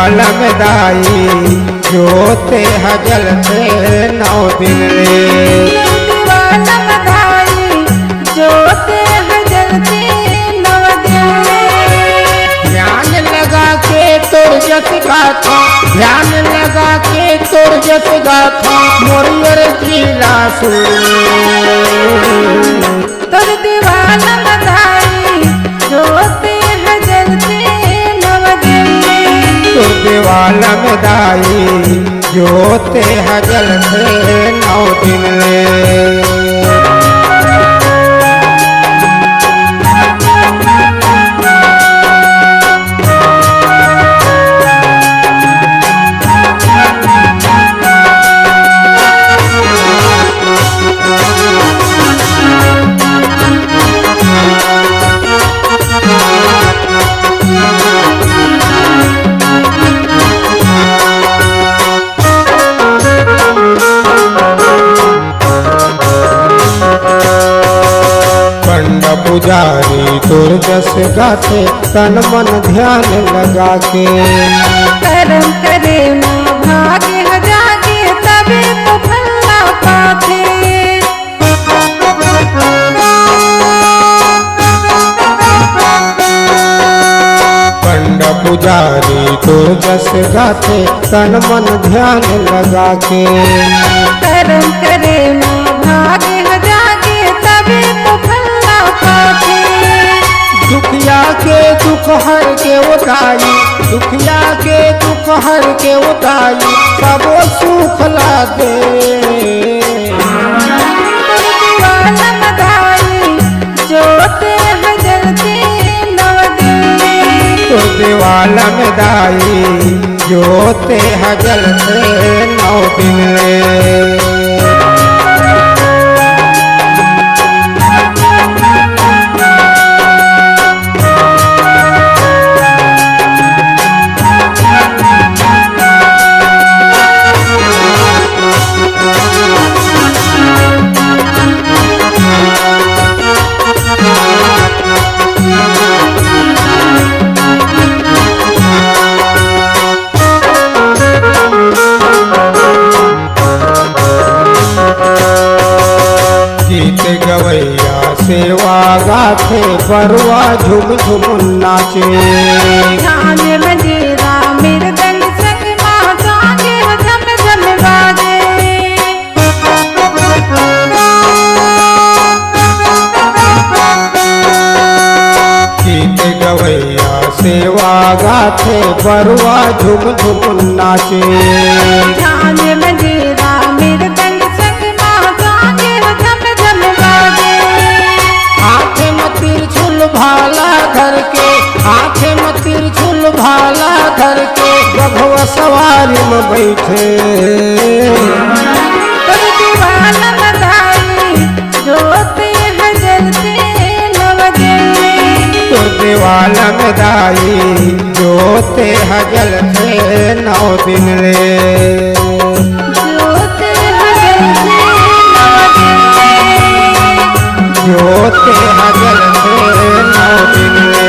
देवालम दाई जोते हजल थे 9 दिन रे। देवालम दाई जोते हजल थे 9 दिन रे। ध्यान लगा के तोर जस गाथा, ध्यान लगा के तोर जस गाथा मोरियर जिला सुन। तोर देवालम दाई जोते हजल थे 9 दिन रे। तोर देवालम दाई जोते हजल थे 9 दिन रे। पुजारी तोर जस गाथे तन मन ध्यान लगा के। कर्म करे ना भागे जागे तबे तो फलना पाथे। पंड पुजारी तोर जस गाथे तन मन ध्यान लगा के। कर्म करे ना भागे जागे तबे तो फलना पाथे। दुखिया के दुख हर के उठाई, दुखिया के दुख हर के उठाई सबो सुख ला दे। देवालम दाई जोते हजल थे 9 दिन रे। तो देवालम दाई जोते हजल थे 9 दिन रे। गीत गवैया सेवा गाथे बरुआ झुम झुम नाचे। ध्यान मजेरा मृदंग संग माता के झम झम बाजे। गीत गवैया सेवा गाथे बरुआ झुम झुम नाचे। ध्यान मजेरा मृदंग संग माता के झम झम बाजे। हाथ में त्रिशूल भाला धर के, हाथ में त्रिशूल भाला धर के रघुवा सवारी में बैठे। तोर देवालम दाई जोते हजल थे 9 दिन रे। तोर देवालम दाई जोते हजल थे 9 दिन रे। जोते हजल थे 9 दिन रे। जोते हजल थे 9 दिन रे।